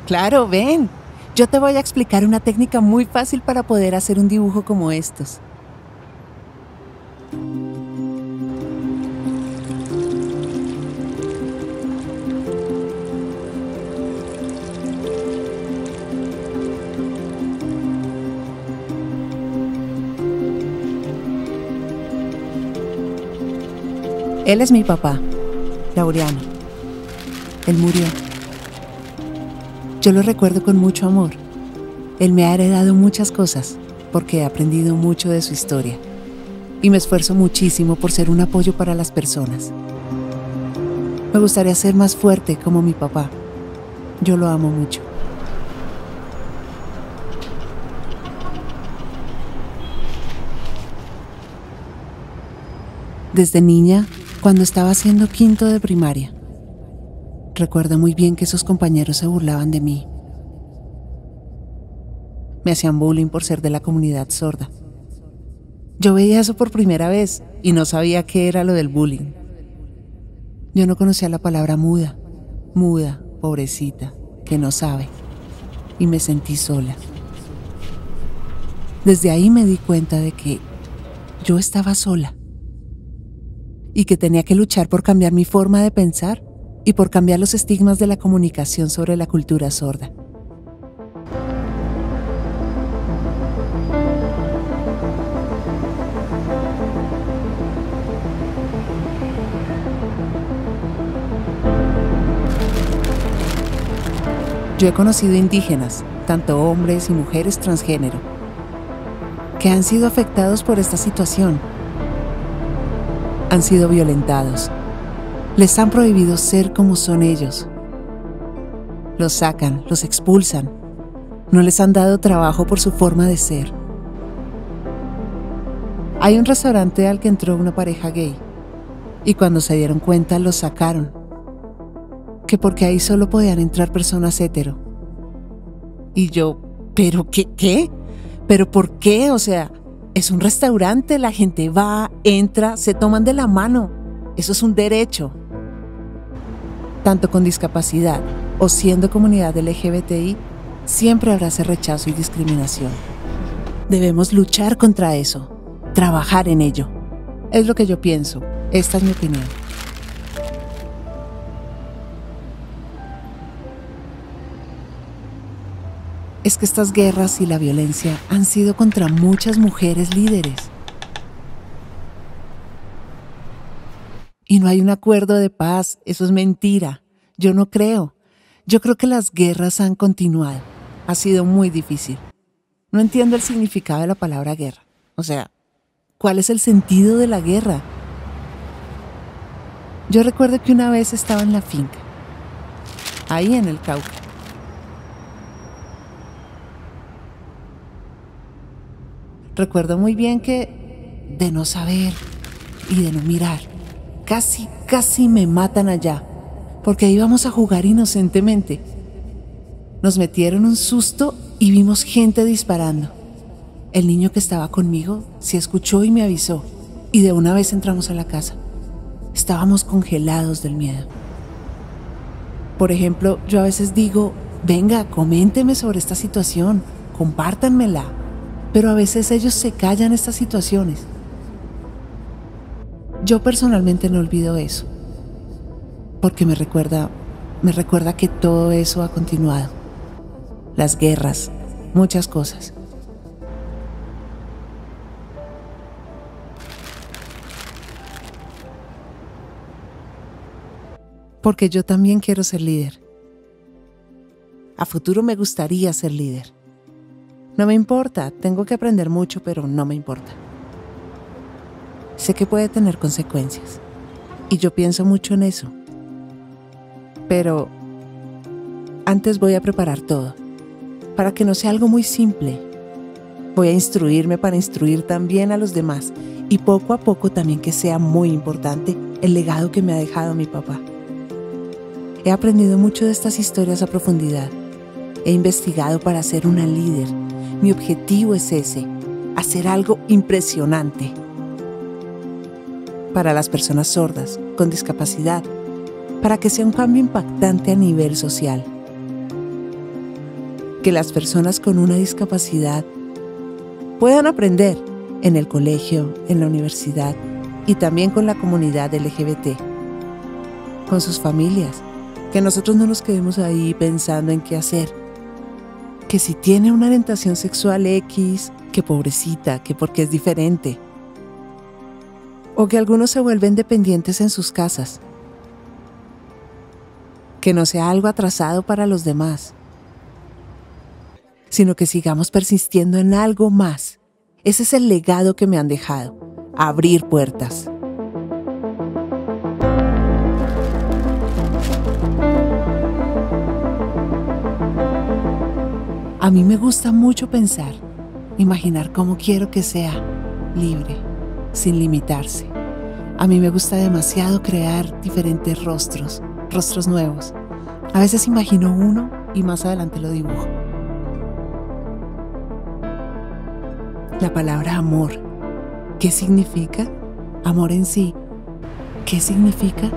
Claro, ven. Yo te voy a explicar una técnica muy fácil para poder hacer un dibujo como estos. Él es mi papá, Laureano. Él murió. Yo lo recuerdo con mucho amor. Él me ha heredado muchas cosas porque he aprendido mucho de su historia y me esfuerzo muchísimo por ser un apoyo para las personas. Me gustaría ser más fuerte como mi papá. Yo lo amo mucho. Desde niña, cuando estaba haciendo quinto de primaria, recuerdo muy bien que esos compañeros se burlaban de mí. Me hacían bullying por ser de la comunidad sorda. Yo veía eso por primera vez y no sabía qué era lo del bullying. Yo no conocía la palabra muda, pobrecita, que no sabe, y me sentí sola. Desde ahí me di cuenta de que yo estaba sola y que tenía que luchar por cambiar mi forma de pensar y por cambiar los estigmas de la comunicación sobre la cultura sorda. Yo he conocido indígenas, tanto hombres y mujeres transgénero, que han sido afectados por esta situación. Han sido violentados. Les han prohibido ser como son ellos. Los sacan, los expulsan. No les han dado trabajo por su forma de ser. Hay un restaurante al que entró una pareja gay y cuando se dieron cuenta los sacaron, que porque ahí solo podían entrar personas hetero. Y yo, ¿pero qué? ¿Pero por qué? O sea, es un restaurante, la gente va, entra, se toman de la mano. Eso es un derecho. Tanto con discapacidad o siendo comunidad LGBTI, siempre habrá ese rechazo y discriminación. Debemos luchar contra eso, trabajar en ello. Es lo que yo pienso. Esta es mi opinión. Es que estas guerras y la violencia han sido contra muchas mujeres líderes. Y no hay un acuerdo de paz, eso es mentira. Yo no creo. Yo creo que las guerras han continuado. Ha sido muy difícil. No entiendo el significado de la palabra guerra. O sea, ¿cuál es el sentido de la guerra? Yo recuerdo que una vez estaba en la finca, ahí en el Cauca. Recuerdo muy bien que de no saber y de no mirar, casi me matan allá, porque íbamos a jugar inocentemente. Nos metieron un susto y vimos gente disparando. El niño que estaba conmigo se escuchó y me avisó, y de una vez entramos a la casa. Estábamos congelados del miedo. Por ejemplo, yo a veces digo, venga, coménteme sobre esta situación, compártanmela. Pero a veces ellos se callan estas situaciones. Yo personalmente no olvido eso, porque me recuerda que todo eso ha continuado. Las guerras, muchas cosas. Porque yo también quiero ser líder. A futuro me gustaría ser líder. No me importa, tengo que aprender mucho, pero no me importa. Sé que puede tener consecuencias, y yo pienso mucho en eso. Pero antes voy a preparar todo, para que no sea algo muy simple. Voy a instruirme para instruir también a los demás, y poco a poco también que sea muy importante el legado que me ha dejado mi papá. He aprendido mucho de estas historias a profundidad. He investigado para ser una líder. Mi objetivo es ese, hacer algo impresionante para las personas sordas, con discapacidad, para que sea un cambio impactante a nivel social. que las personas con una discapacidad puedan aprender en el colegio, en la universidad y también con la comunidad LGBT, con sus familias, que nosotros no nos quedemos ahí pensando en qué hacer, que si tiene una orientación sexual X, que pobrecita, que porque es diferente, o que algunos se vuelven dependientes en sus casas, que no sea algo atrasado para los demás, sino que sigamos persistiendo en algo más. Ese es el legado que me han dejado, abrir puertas. A mí me gusta mucho pensar, imaginar cómo quiero que sea, libre, sin limitarse. A mí me gusta demasiado crear diferentes rostros nuevos. A veces imagino uno y más adelante lo dibujo. La palabra amor, ¿qué significa? Amor en sí, ¿qué significa?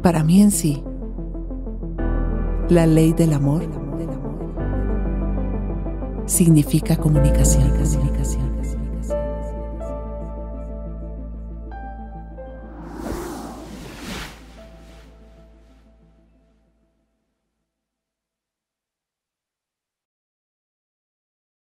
Para mí en sí, la ley del amor significa comunicación.